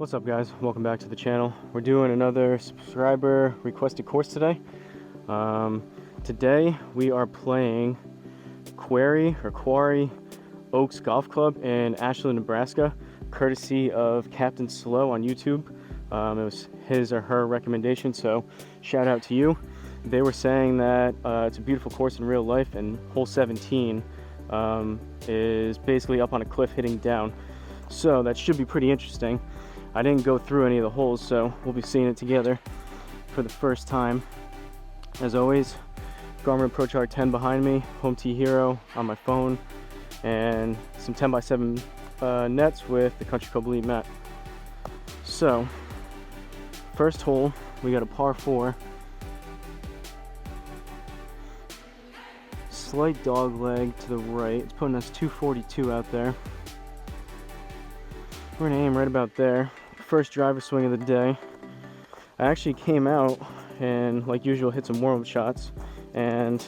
What's up, guys? Welcome back to the channel. We're doing another subscriber requested course today. Today we are playing Quarry Oaks Golf Club in Ashland, Nebraska, courtesy of Captain Slow on YouTube. It was his or her recommendation, so shout out to you. They were saying that it's a beautiful course in real life, and hole 17 is basically up on a cliff hitting down, so that should be pretty interesting. I didn't go through any of the holes, so we'll be seeing it together for the first time. As always, Garmin Approach R10 behind me, Home Tee Hero on my phone, and some 10x7 nets with the Country Club Elite mat. So, first hole, we got a par 4. Slight dog leg to the right. It's putting us 242 out there. We're gonna aim right about there. First driver swing of the day. I actually came out and, like usual, hit some warm-up shots, and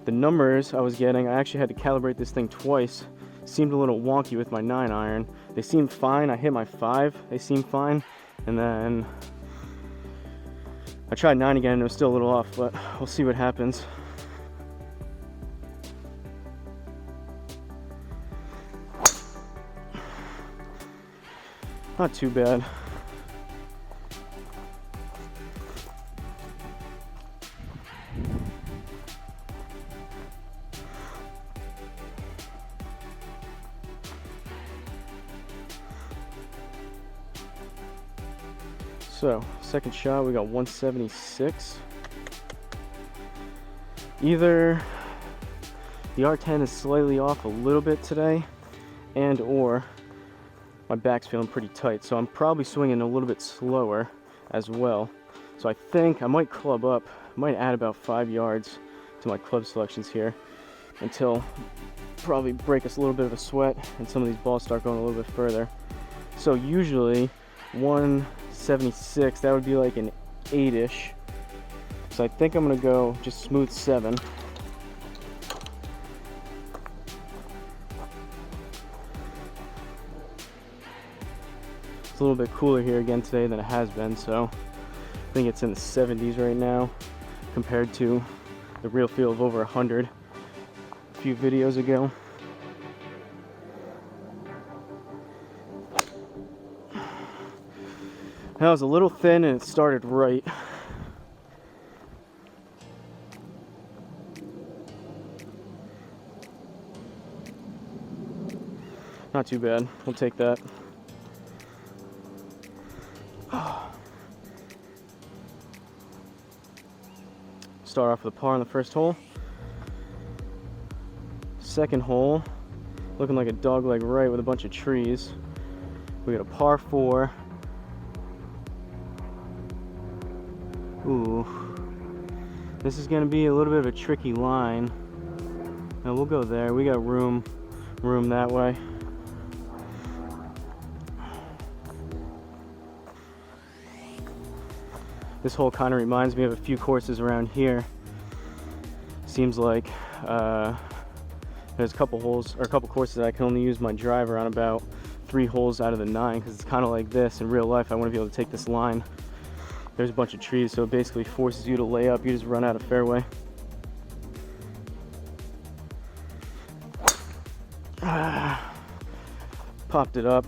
the numbers I was getting, I actually had to calibrate this thing twice. Seemed a little wonky with my 9-iron. They seemed fine. I hit my 5. They seemed fine, and then I tried 9 again and it was still a little off, but we'll see what happens. Not too bad. So, second shot, we got 176. Either the R10 is slightly off a little bit today, and or my back's feeling pretty tight, so I'm probably swinging a little bit slower as well. So I think I might club up, might add about 5 yards to my club selections here until probably break us a little bit of a sweat and some of these balls start going a little bit further. So usually 176, that would be like an 8-ish. So I think I'm gonna go just smooth 7. It's a little bit cooler here again today than it has been, so I think it's in the 70s right now compared to the real feel of over 100 a few videos ago. That was a little thin and it started right. Not too bad, we'll take that. Start off with a par on the first hole. Second hole, looking like a dogleg right with a bunch of trees. We got a par 4. Ooh, this is gonna be a little bit of a tricky line. Now we'll go there. We got room that way. This hole kind of reminds me of a few courses around here. Seems like there's a couple holes or a couple courses I can only use my driver on about 3 holes out of the 9, because it's kind of like this in real life. I want to be able to take this line. There's a bunch of trees, so it basically forces you to lay up. You just run out of fairway. Popped it up.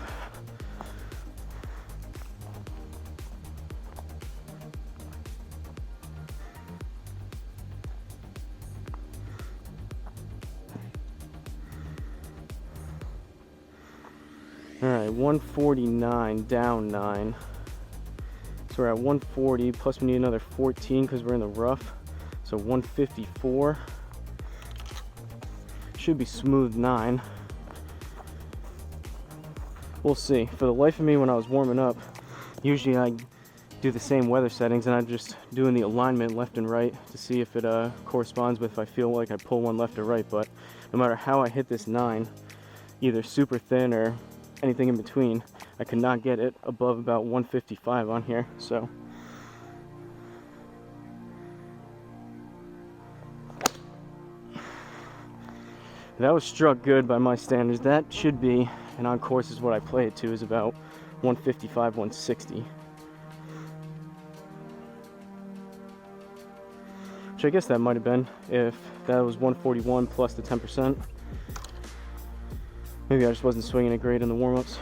All right, 149 down 9. So we're at 140, plus we need another 14 because we're in the rough. So 154. Should be smooth 9. We'll see. For the life of me, when I was warming up, usually I do the same weather settings and I'm just doing the alignment left and right to see if it corresponds with if I feel like I pull one left or right. But no matter how I hit this 9, either super thin or anything in between, I could not get it above about 155 on here. So that was struck good by my standards. That should be, and on course is what I play it to, is about 155, 160. Which I guess that might have been if that was 141 plus the 10%. Maybe I just wasn't swinging it great in the warm-ups.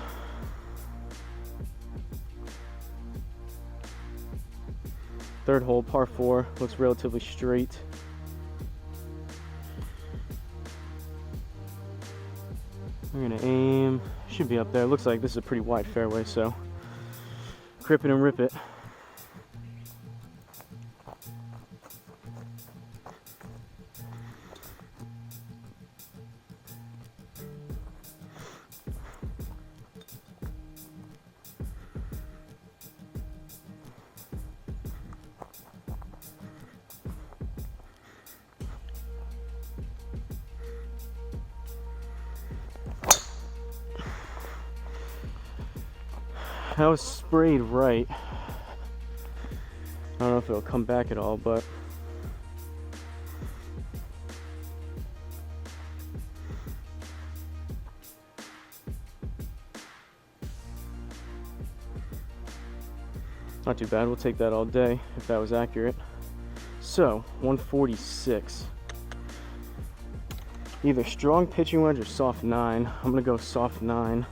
Third hole, par 4, looks relatively straight. We're gonna aim, should be up there. Looks like this is a pretty wide fairway, so grip it and rip it. That was sprayed right. I don't know if it'll come back at all, but not too bad. We'll take that all day if that was accurate. So 146. Either strong pitching wedge or soft 9. I'm gonna go soft 9.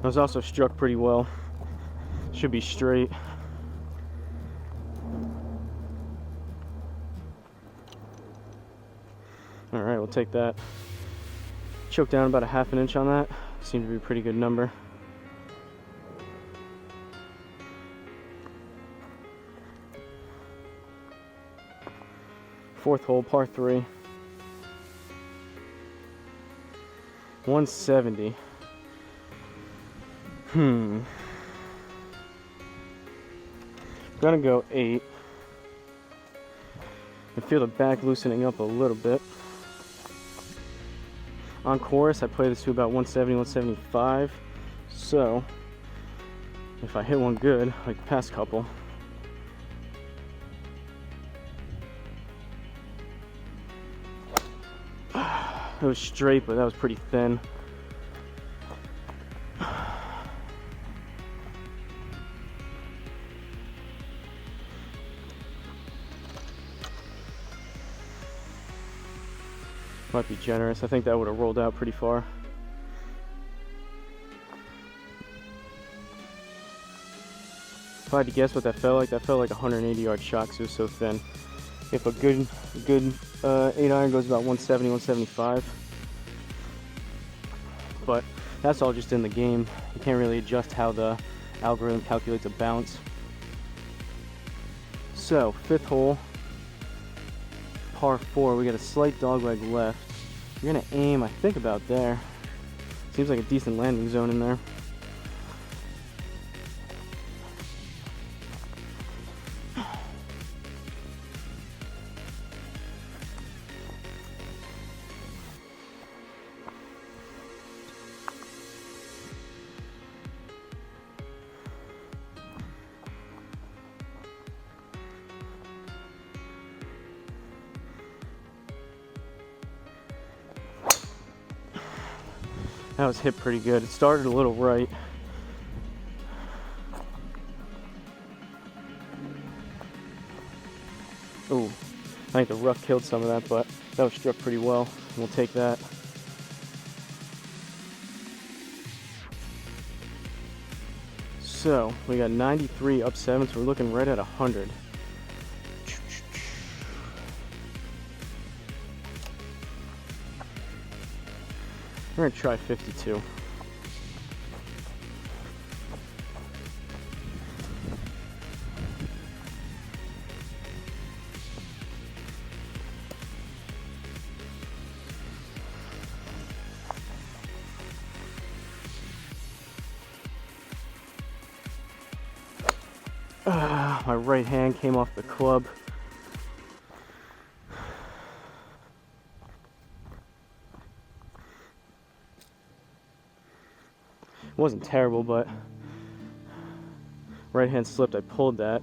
I was also struck pretty well. Should be straight. All right, we'll take that. Choked down about a ½ inch on that. Seemed to be a pretty good number. Fourth hole, par 3. 170. Gonna go 8. I feel the back loosening up a little bit. On course, I play this to about 170, 175. So, if I hit one good, like the past couple, it was straight, but that was pretty thin. Might be generous. I think that would have rolled out pretty far. If I had to guess what that felt like a 180-yard shot because it was so thin. If a good 8 iron goes about 170, 175. But that's all just in the game. You can't really adjust how the algorithm calculates a bounce. So, 5th hole, par 4. We got a slight dogleg left. We're gonna aim, I think, about there. Seems like a decent landing zone in there. That was hit pretty good. It started a little right. Ooh, I think the rough killed some of that, but that was struck pretty well. We'll take that. So, we got 93 up 7, so we're looking right at 100. We're gonna try 52. My right hand came off the club. wasn't terrible, but right hand slipped. I pulled that.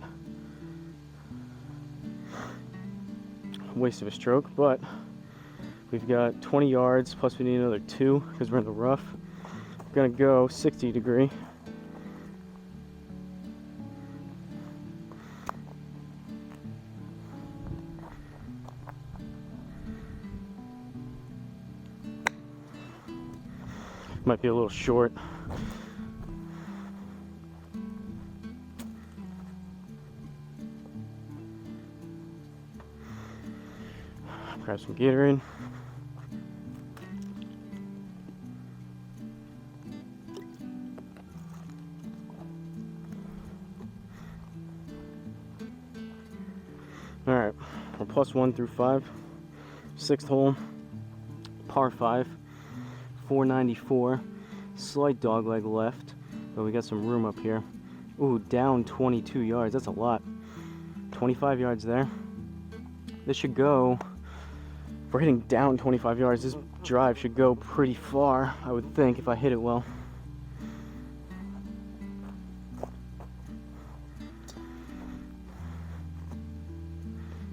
Waste of a stroke, but we've got 20 yards, plus we need another 2 because we're in the rough. I'm gonna go 60 degree. Might be a little short. Grab some Gatorade. Alright, we're +1 through 5. 6th hole, par 5, 494. Slight dogleg left, but we got some room up here. Ooh, down 22 yards. That's a lot. 25 yards there. This should go. We're hitting down 25 yards. This drive should go pretty far, I would think, if I hit it well.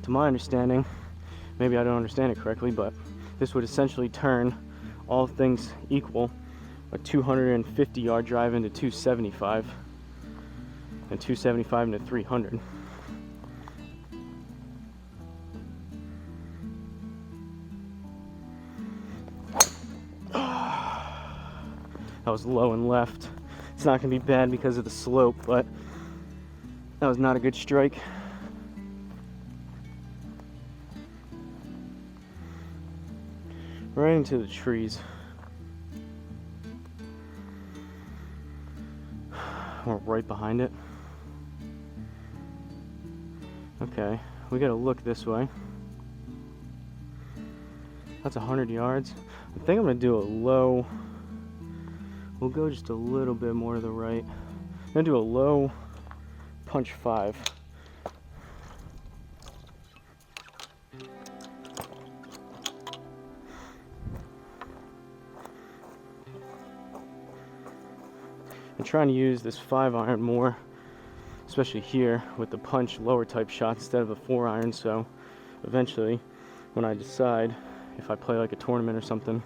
To my understanding, maybe I don't understand it correctly, but this would essentially turn, all things equal, a 250 yard drive into 275, and 275 into 300. That was low and left. It's not going to be bad because of the slope, but that was not a good strike. Right into the trees. We're right behind it. Okay, we got to look this way. That's 100 yards. I think I'm going to do a low. We'll go just a little bit more to the right. I'm gonna do a low punch 5. I'm trying to use this 5-iron more, especially here with the punch lower type shot instead of a 4-iron. So eventually, when I decide if I play like a tournament or something,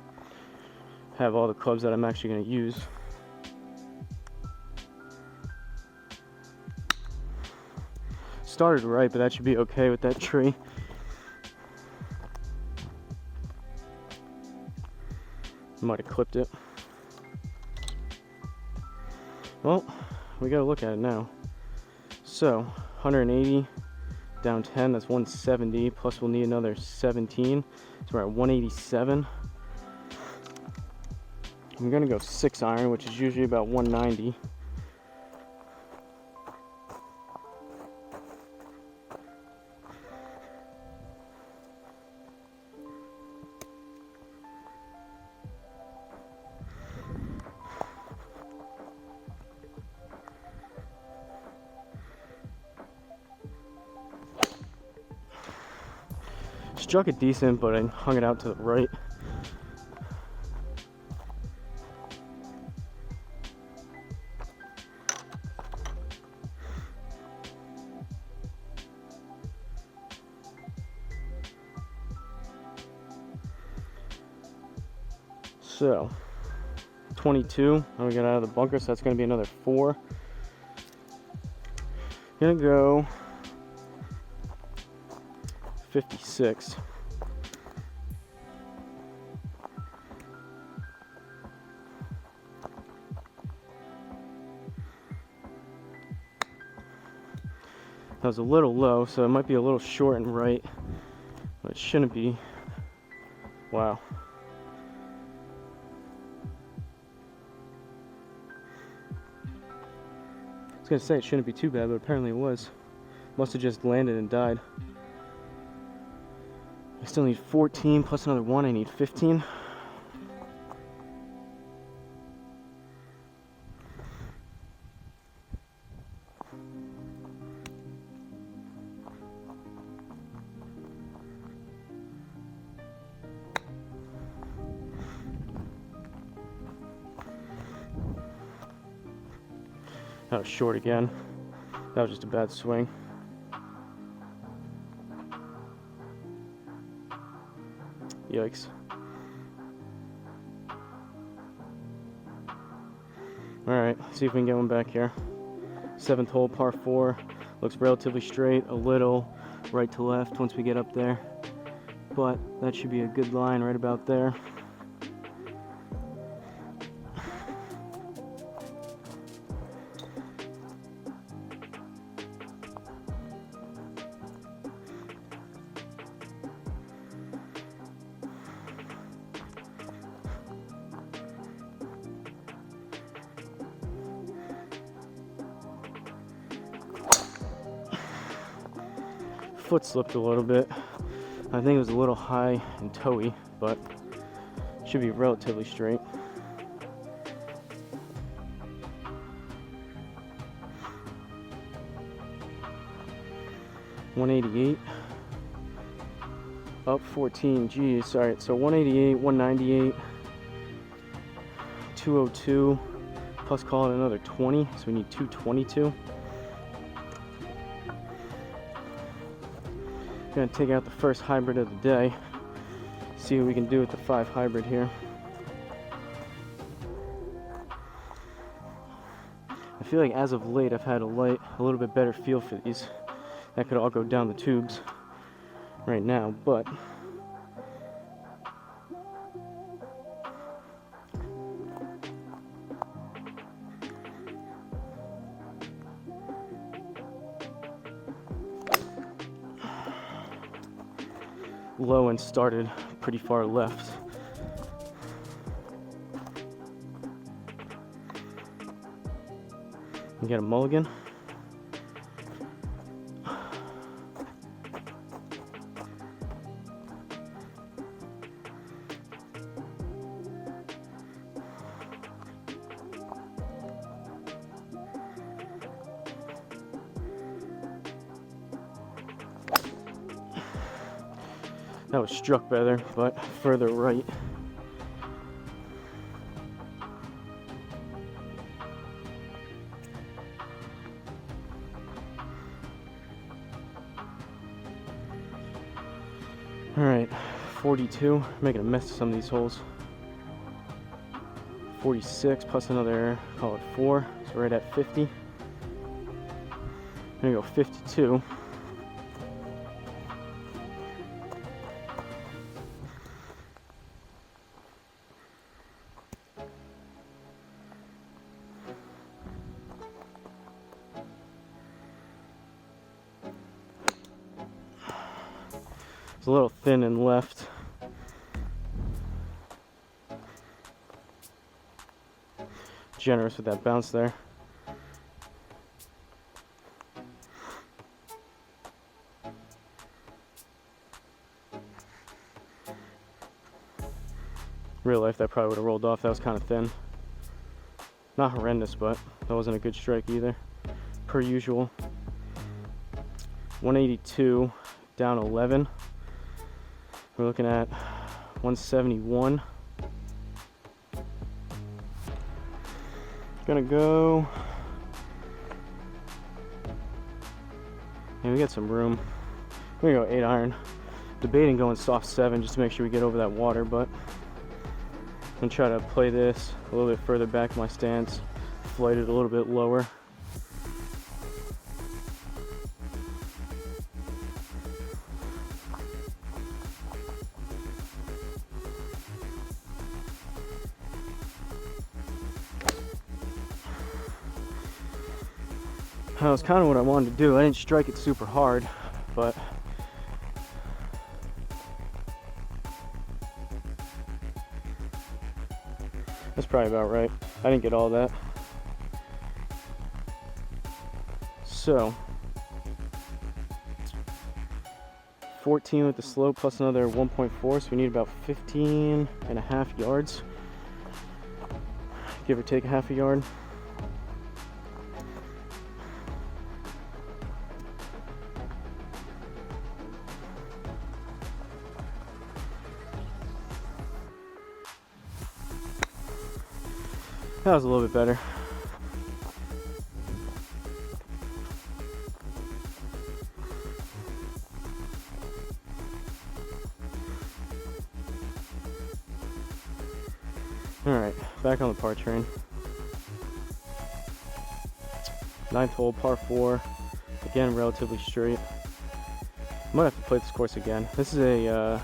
have all the clubs that I'm actually going to use. Started right, but that should be okay with that tree. Might have clipped it. Well, we got to look at it now. So 180 down 10, that's 170, plus we'll need another 17, so we're at 187. I'm gonna go 6-iron, which is usually about 190. Struck it decent, but I hung it out to the right. So 22, and we got out of the bunker, so that's going to be another 4. Gonna go 56. That was a little low, so it might be a little short and right, but it shouldn't be. Wow. I was gonna say it shouldn't be too bad, but apparently it was. Must have just landed and died. I still need 14 plus another 1. I need 15. That was short again. That was just a bad swing. Yikes. Alright, see if we can get one back here. 7th hole, par 4. Looks relatively straight, a little right to left once we get up there. But that should be a good line right about there. Foot slipped a little bit. I think it was a little high and toey, but should be relatively straight. .188 up 14. Geez, all right. So 188, 198, 202 plus call it another 20. So we need 222. Gonna take out the first hybrid of the day, see what we can do with the 5 hybrid here. I feel like as of late I've had a little bit better feel for these. That could all go down the tubes right now, but low and started pretty far left. You get a mulligan. That was struck better, but further right. All right, 42, making a mess of some of these holes. 46 plus another, call it 4, so right at 50. I'm gonna go 52. It's a little thin and left. Generous with that bounce there. Real life, that probably would have rolled off. That was kind of thin. Not horrendous, but that wasn't a good strike either, per usual. 182 down 11. We're looking at 171. Gonna go. And we got some room. We're gonna go 8 iron. Debating going soft 7 just to make sure we get over that water, but I'm gonna try to play this a little bit further back in my stance, flight it a little bit lower. That was kind of what I wanted to do. I didn't strike it super hard, but that's probably about right. I didn't get all that. So 14 with the slope plus another 1.4, so we need about 15.5 yards, give or take a half a yard. That was a little bit better. Alright, back on the par train. 9th hole, par 4. Again, relatively straight. Might have to play this course again. This is a,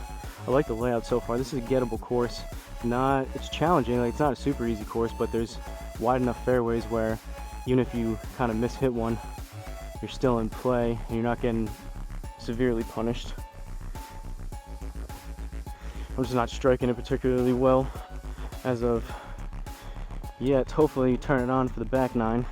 I like the layout so far. This is a gettable course. It's challenging, like it's not a super easy course, but there's wide enough fairways where even if you kind of mishit one, you're still in play and you're not getting severely punished. I'm just not striking it particularly well as of yet. Hopefully turn it on for the back 9.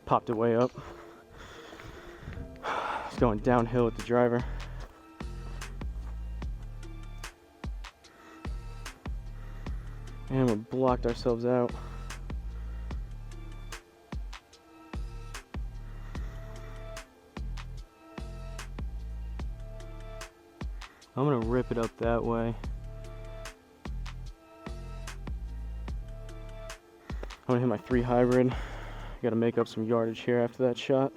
Popped it way up. It's going downhill with the driver. And we blocked ourselves out. I'm gonna rip it up that way. I'm gonna hit my 3 hybrid. Gotta make up some yardage here after that shot.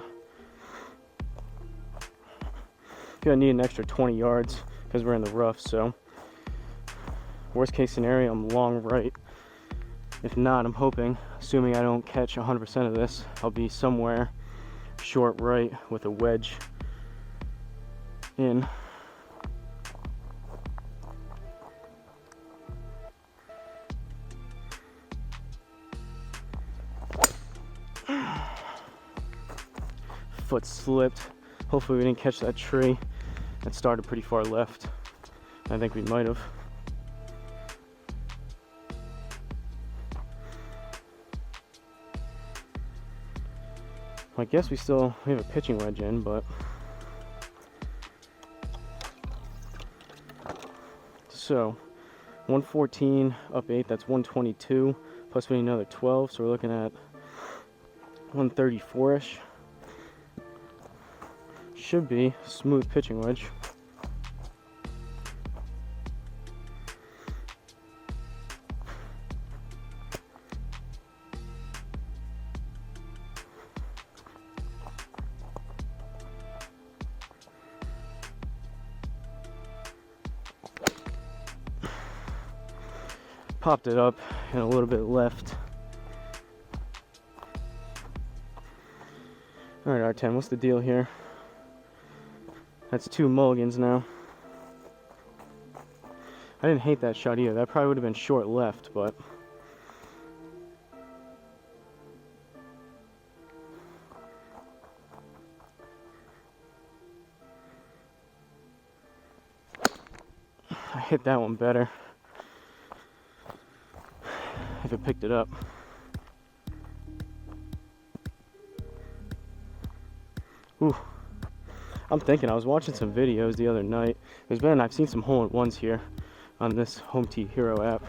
Gonna need an extra 20 yards because we're in the rough, so worst case scenario, I'm long right. If not, I'm hoping, assuming I don't catch 100% of this, I'll be somewhere short right with a wedge in. Foot slipped. Hopefully we didn't catch that tree. That started pretty far left. I think we might have. I guess we have a pitching wedge in, but so 114 up 8, that's 122, plus we need another 12, so we're looking at 134-ish. Should be a smooth pitching wedge. Popped it up and a little bit left. Alright, R10, what's the deal here? That's 2 mulligans now. I didn't hate that shot either. That probably would have been short left, but I hit that one better if it picked it up. Ooh. I'm thinking, I was watching some videos the other night. I've seen some hole-in-ones here on this Home Tee Hero app.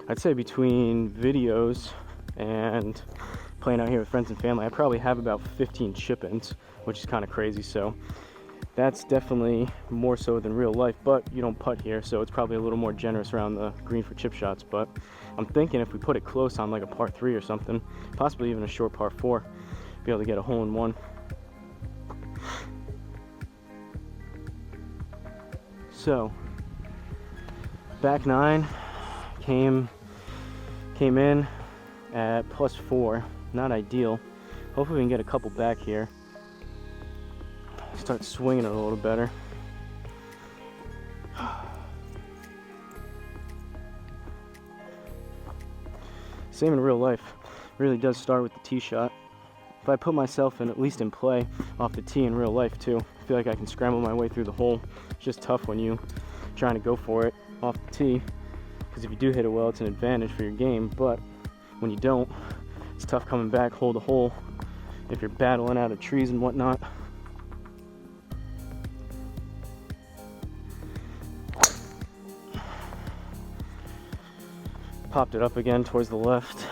I'd say between videos and playing out here with friends and family, I probably have about 15 chip-ins, which is kind of crazy. So that's definitely more so than real life, but you don't putt here, so it's probably a little more generous around the green for chip shots. But I'm thinking if we put it close on like a par 3 or something, possibly even a short par 4, be able to get a hole-in-one. So back 9 came in at +4, not ideal. Hopefully we can get a couple back here. Start swinging it a little better. Same in real life. Really does start with the tee shot. If I put myself at least in play off the tee in real life too, I feel like I can scramble my way through the hole. It's just tough when you trying to go for it off the tee, because if you do hit it well, it's an advantage for your game. But when you don't, it's tough coming back hole to hole if you're battling out of trees and whatnot. Popped it up again towards the left.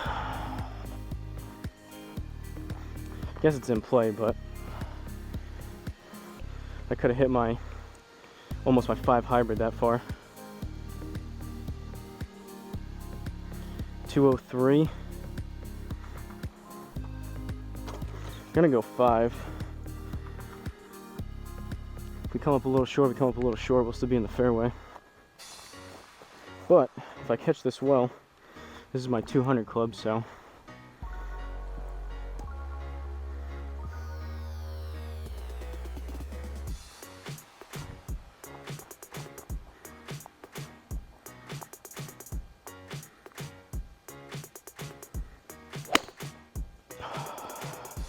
Guess it's in play, but I could have hit my almost my 5 hybrid that far. 203. I'm gonna go 5. If we come up a little short, we come up a little short, we'll still be in the fairway. But if I catch this well, this is my 200 club, so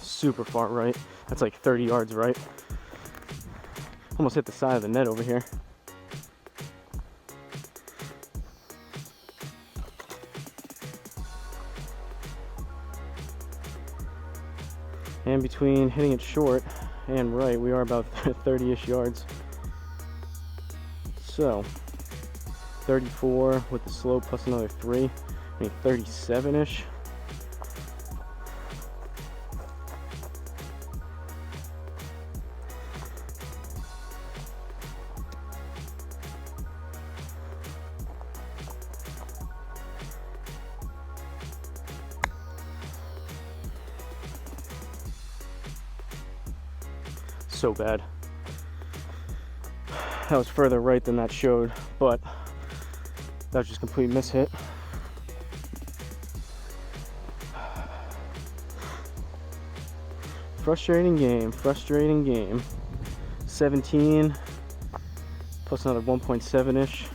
super far right. That's like 30 yards right. Almost hit the side of the net over here. And between hitting it short and right, we are about 30-ish yards. So 34 with the slope plus another 3, I mean 37-ish. So bad. That was further right than that showed, but that was just complete mishit. Frustrating game, frustrating game. 17 plus another 1.7-ish.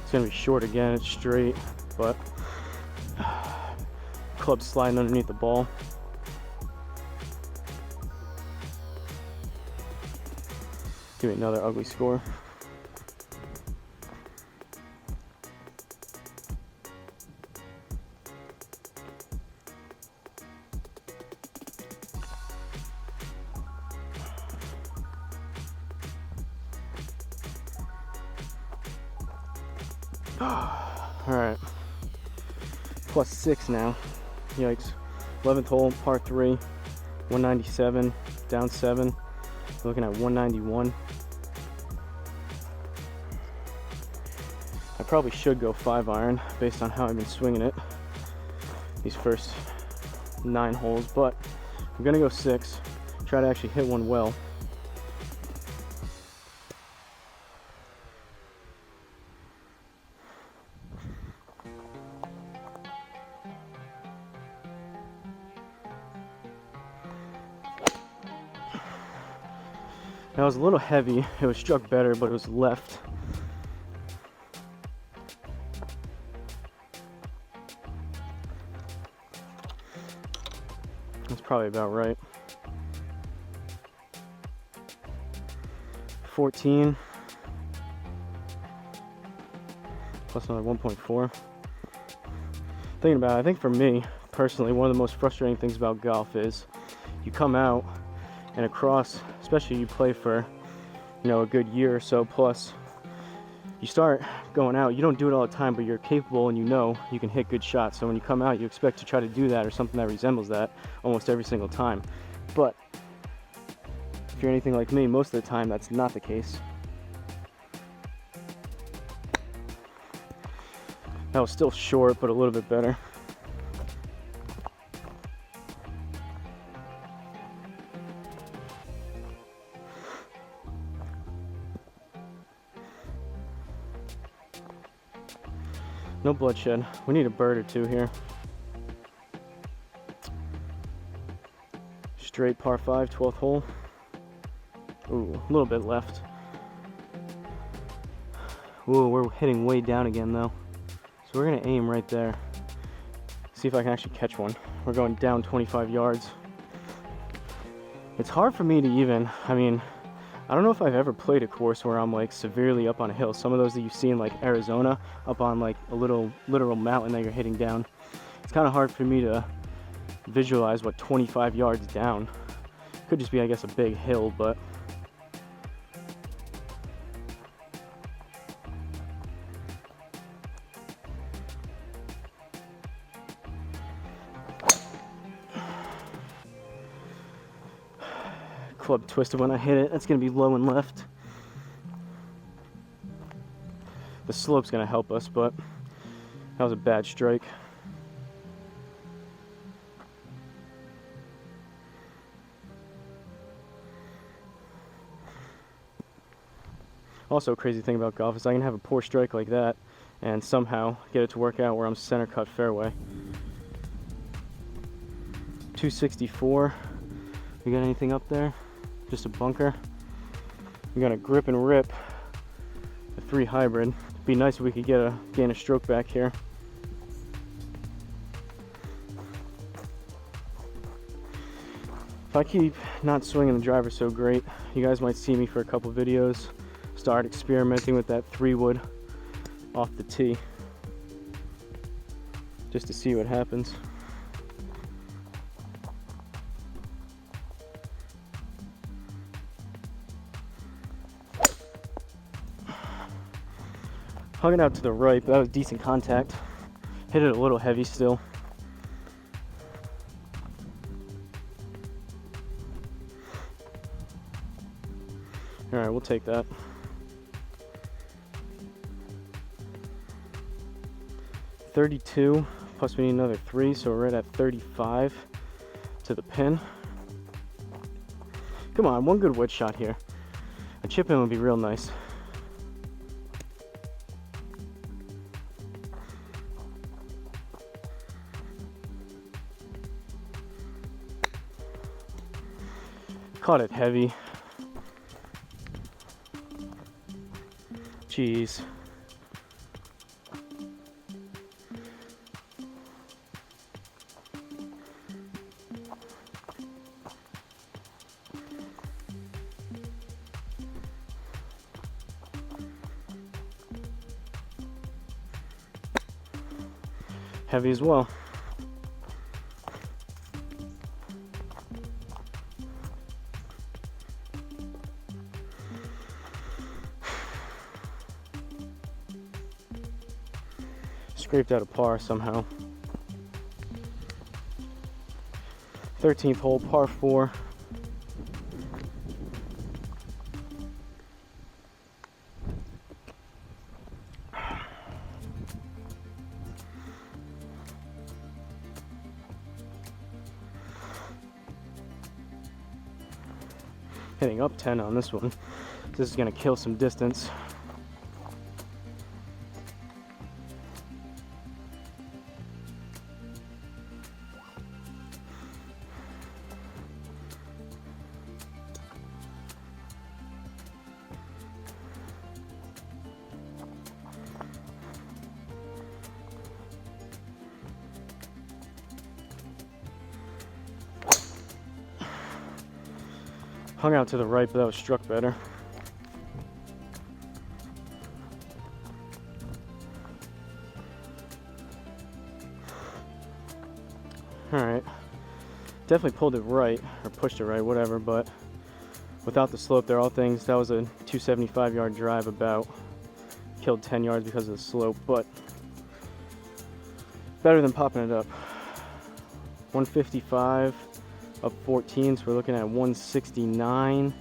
It's gonna be short again, it's straight, but club's sliding underneath the ball. Give me another ugly score. Alright, plus 6 now. Yikes. 11th hole, par 3, 197, down 7. Looking at 191. I probably should go 5 iron based on how I've been swinging it these first 9 holes, but I'm gonna go 6. Try to actually hit one well. Now it was a little heavy, it was struck better, but it was left. That's probably about right. 14 plus another 1.4. Thinking about it, I think for me personally, one of the most frustrating things about golf is you come out and across, especially you play for, you know, a good year or so plus, you start going out, you don't do it all the time, but you're capable and you know you can hit good shots. So when you come out, you expect to try to do that or something that resembles that almost every single time. But if you're anything like me, most of the time that's not the case. That was still short, but a little bit better. No bloodshed. We need a bird or two here. Straight par 5, 12th hole. Ooh, a little bit left. Ooh, we're hitting way down again though. So we're gonna aim right there. See if I can actually catch one. We're going down 25 yards. It's hard for me to even, I mean, I don't know if I've ever played a course where I'm like severely up on a hill. Some of those that you see in like Arizona, up on like a literal mountain that you're hitting down. It's kind of hard for me to visualize what 25 yards down. Could just be, I guess, a big hill, but club twisted when I hit it. That's going to be low and left. The slope's going to help us, but that was a bad strike. Also, a crazy thing about golf is I can have a poor strike like that and somehow get it to work out where I'm center cut fairway. 264. We got anything up there? Just a bunker. We got a grip and rip, a 3 hybrid. It'd be nice if we could gain a stroke back here. If I keep not swinging the driver so great, you guys might see me for a couple videos start experimenting with that 3-wood off the tee, just to see what happens. Hung it out to the right, but that was decent contact. Hit it a little heavy still. All right, we'll take that. .32, plus we need another 3, so we're right at 35 to the pin. Come on, one good wood shot here. A chip in would be real nice. Caught it heavy. Jeez. Heavy as well. Scraped out a par somehow. 13th hole, par 4. Hitting up 10 on this one. This is going to kill some distance. Hung out to the right, but that was struck better. Alright. Definitely pulled it right, or pushed it right, whatever, but without the slope, they're all things. That was a 275-yard drive about. Killed 10 yards because of the slope, but better than popping it up. 155. Up 14, so we're looking at 169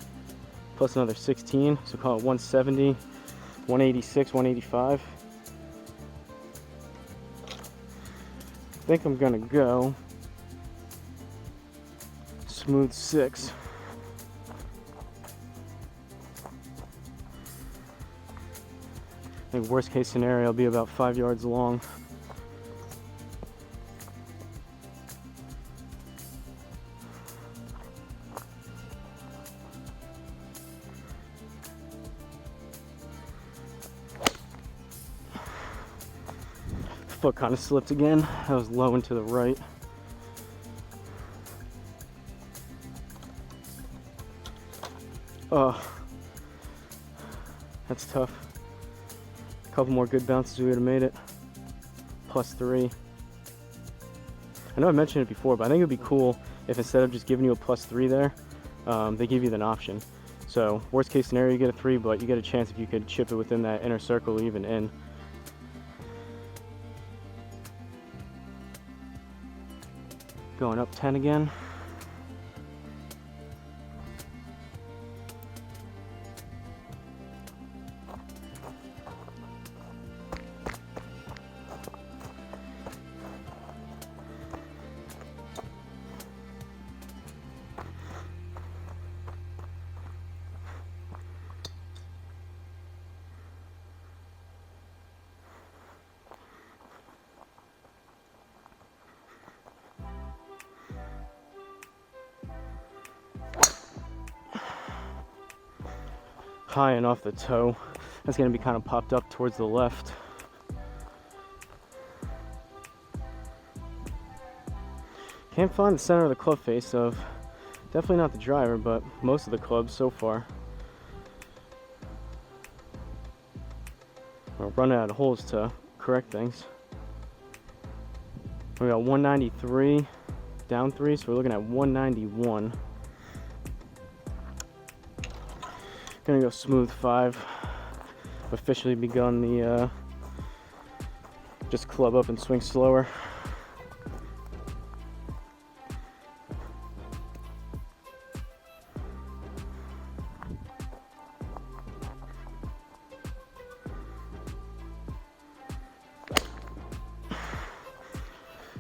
plus another 16, so call it 170, 186, 185. I think I'm gonna go smooth 6. I think worst case scenario will be about 5 yards long. Foot kind of slipped again. That was low and to the right. Oh, that's tough. A couple more good bounces, we would have made it. Plus 3. I know I mentioned it before, but I think it would be cool if instead of just giving you a plus 3 there, they give you an option. So worst case scenario, you get a 3, but you get a chance if you could chip it within that inner circle, even in. Going up 10 again. high and off the toe. That's going to be kind of popped up towards the left. Can't find the center of the club face of, definitely not the driver, but most of the clubs so far. We're running out of holes to correct things. We got 193 down 3, so we're looking at 191. Gonna go smooth 5. Officially begun the just club up and swing slower.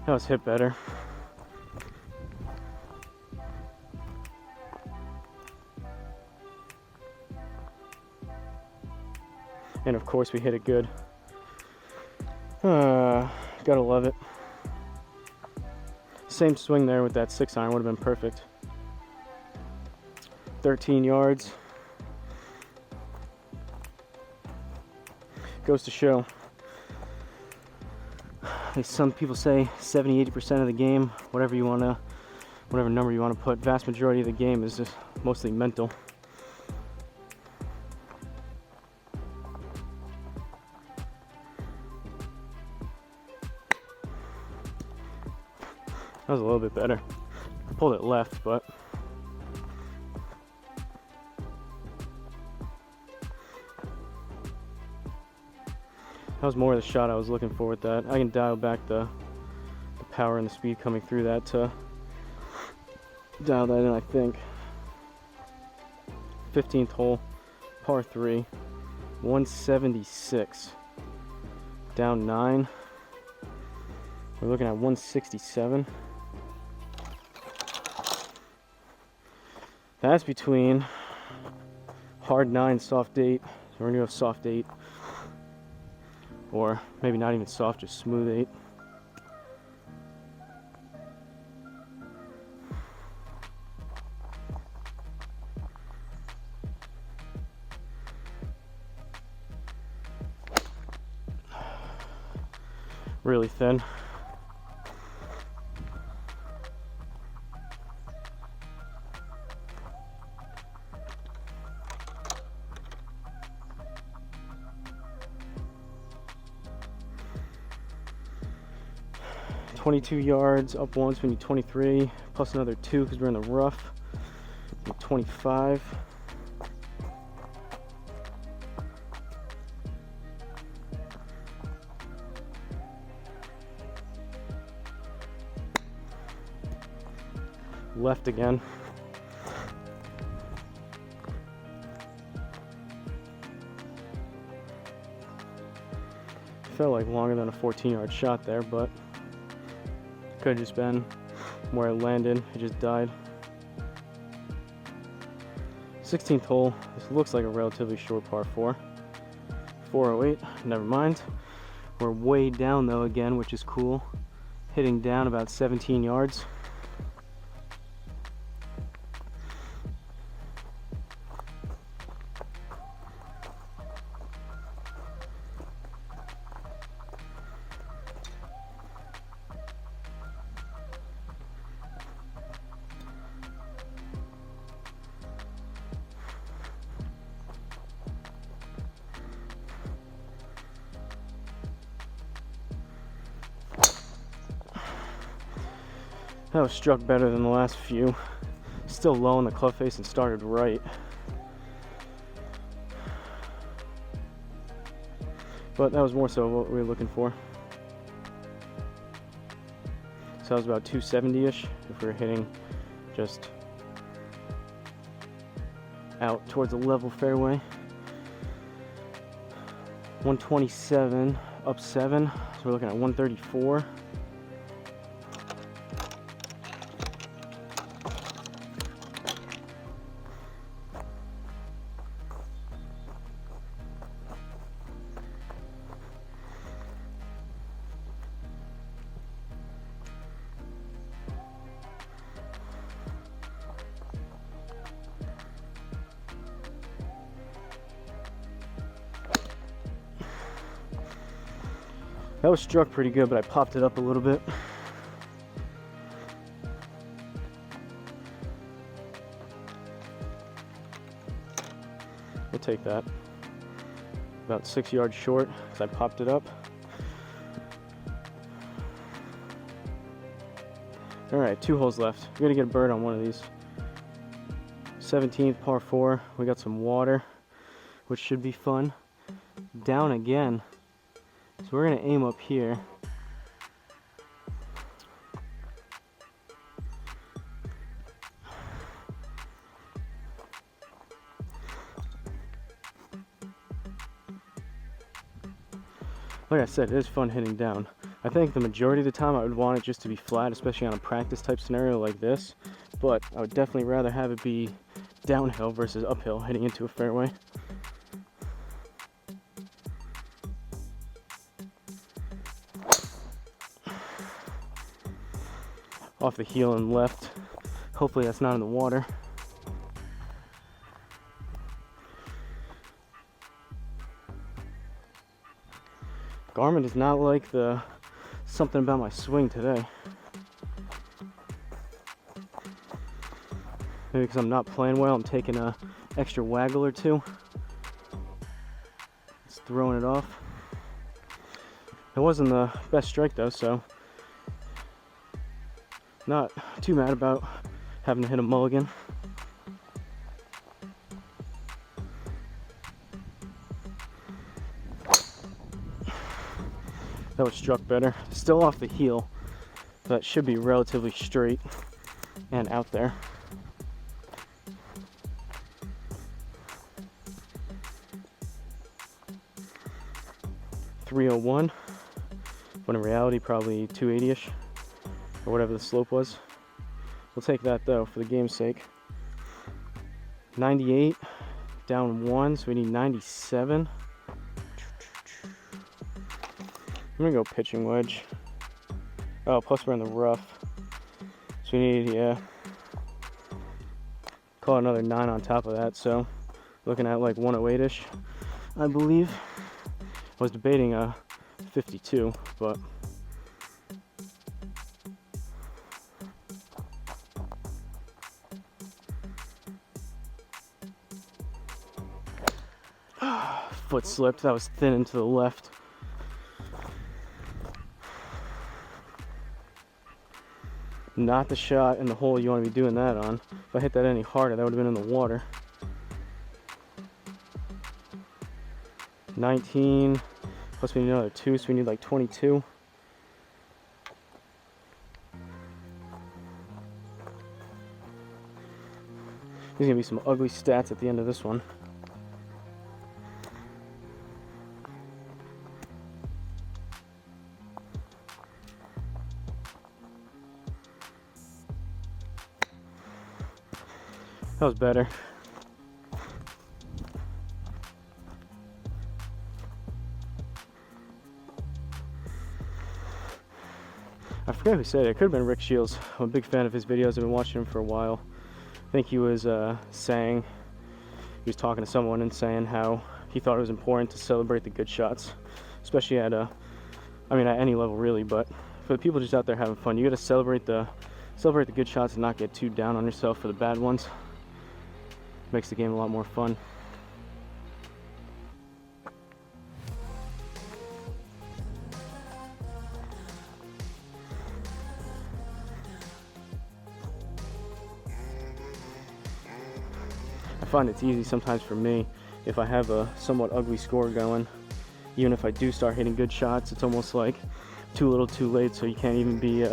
That was hit better. And of course we hit it good. Gotta love it. Same swing there with that 6-iron would have been perfect. 13 yards. Goes to show. Like some people say 70-80% of the game, whatever number you want to put, vast majority of the game is just mostly mental. That was a little bit better. I pulled it left, but that was more of the shot I was looking for with that. I can dial back the power and the speed coming through that to dial that in, I think. 15th hole, par 3, 176. Down 9. We're looking at 167. That's between hard 9, soft 8. So we're gonna go soft 8. Or maybe not even soft, just smooth 8. Really thin. $22 yards, up once, we need 23, plus another 2 because we're in the rough. 25. Left again. Felt like longer than a 14-yard shot there, but could have just been where it landed. It just died. 16th hole. This looks like a relatively short par 4. 408. Never mind. We're way down though again, which is cool. Hitting down about 17 yards. That was struck better than the last few. Still low on the club face and started right. But that was more so what we were looking for. So that was about 270-ish if we were hitting just out towards a level fairway. 127, up 7, so we're looking at 134. That was struck pretty good, but I popped it up a little bit. We'll take that. About 6 yards short because I popped it up. All right, 2 holes left. We're gonna get a bird on one of these. 17th par 4. We got some water, which should be fun. Down again. So we're gonna aim up here. Like I said, it is fun hitting down. I think the majority of the time I would want it just to be flat, especially on a practice type scenario like this. But I would definitely rather have it be downhill versus uphill hitting into a fairway. Off the heel and left. Hopefully that's not in the water. Garmin does not like the something about my swing today. Maybe because I'm not playing well, I'm taking a extra waggle or two. It's throwing it off. It wasn't the best strike though, so not too mad about having to hit a mulligan. That was struck better. Still off the heel, but should be relatively straight and out there. .301, when in reality probably 280-ish, or whatever the slope was. We'll take that though for the game's sake. 98, down 1, so we need 97. I'm gonna go pitching wedge. Oh, plus we're in the rough. So we need, yeah, call it another 9 on top of that. So looking at like 108-ish, I believe. I was debating a 52, but foot slipped. That was thin and to the left. Not the shot in the hole you want to be doing that on. If I hit that any harder, that would have been in the water. 19, plus we need another 2, so we need like 22. There's gonna be some ugly stats at the end of this one. That was better. I forget who said it. It could have been Rick Shields. I'm a big fan of his videos. I've been watching him for a while. I think he was saying, he was talking to someone and saying how he thought it was important to celebrate the good shots, especially at at any level really, but for the people just out there having fun, you got to celebrate the good shots and not get too down on yourself for the bad ones. Makes the game a lot more fun. I find it's easy sometimes for me if I have a somewhat ugly score going. Even if I do start hitting good shots, it's almost like too little too late, so you can't even be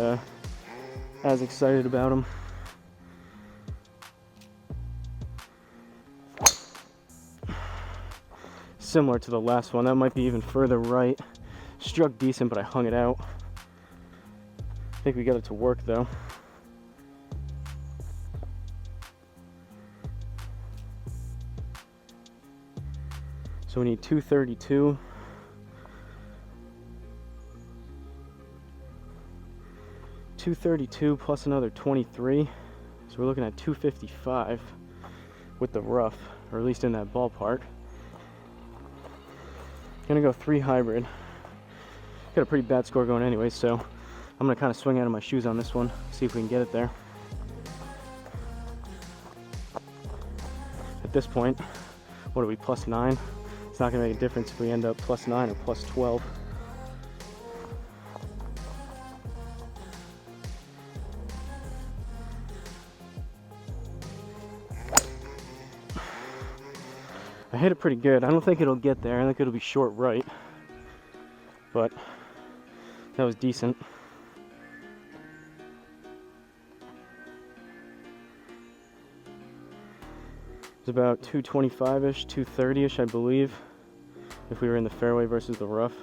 as excited about them. Similar to the last one, that might be even further right. Struck decent, but I hung it out. I think we got it to work though. So we need 232. .232 plus another 23. So we're looking at 255 with the rough, or at least in that ballpark. Gonna go 3 hybrid. got a pretty bad score going anyway, so I'm gonna kind of swing out of my shoes on this one, see if we can get it there. At this point, what are we, +9? It's not gonna make a difference if we end up +9 or +12. I hit it pretty good. I don't think it'll get there. I think it'll be short right, but that was decent. It's about 225-ish, 230-ish, I believe, if we were in the fairway versus the rough.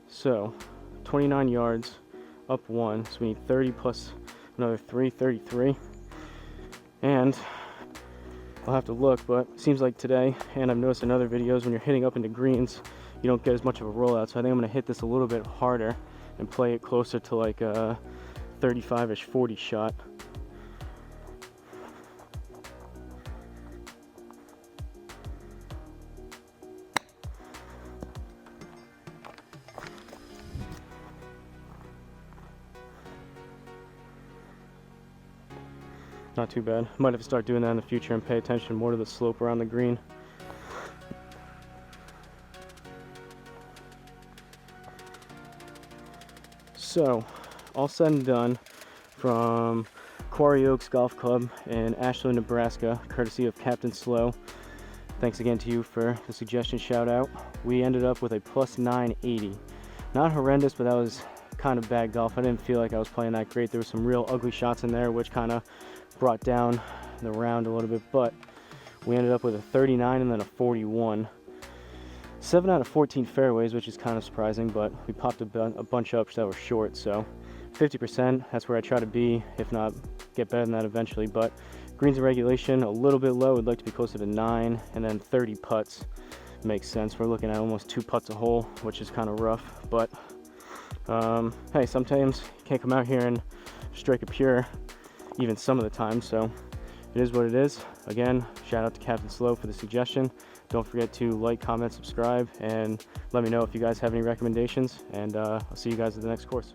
So 29 yards, up 1, so we need 30 plus another 3, 33. And I'll have to look, but it seems like today, and I've noticed in other videos, when you're hitting up into greens, you don't get as much of a rollout. So I think I'm going to hit this a little bit harder and play it closer to like a 35-ish, 40 shot. Not too bad. Might have to start doing that in the future and pay attention more to the slope around the green. So, all said and done, from Quarry Oaks Golf Club in Ashland, Nebraska, courtesy of Captain Slow. Thanks again to you for the suggestion shout out. We ended up with a +980. Not horrendous, but that was kind of bad golf. I didn't feel like I was playing that great. There were some real ugly shots in there, which kind of brought down the round a little bit, but we ended up with a 39 and then a 41. 7 out of 14 fairways, which is kind of surprising, but we popped a bunch up that were short, so 50%, that's where I try to be, if not get better than that eventually. But greens in regulation, a little bit low. We'd like to be closer to 9, and then 30 putts makes sense. We're looking at almost 2 putts a hole, which is kind of rough, but hey, sometimes you can't come out here and strike a pure even some of the time, so it is what it is. Again, shout out to Captain Slow for the suggestion. Don't forget to like, comment, subscribe, and let me know if you guys have any recommendations, and I'll see you guys at the next course.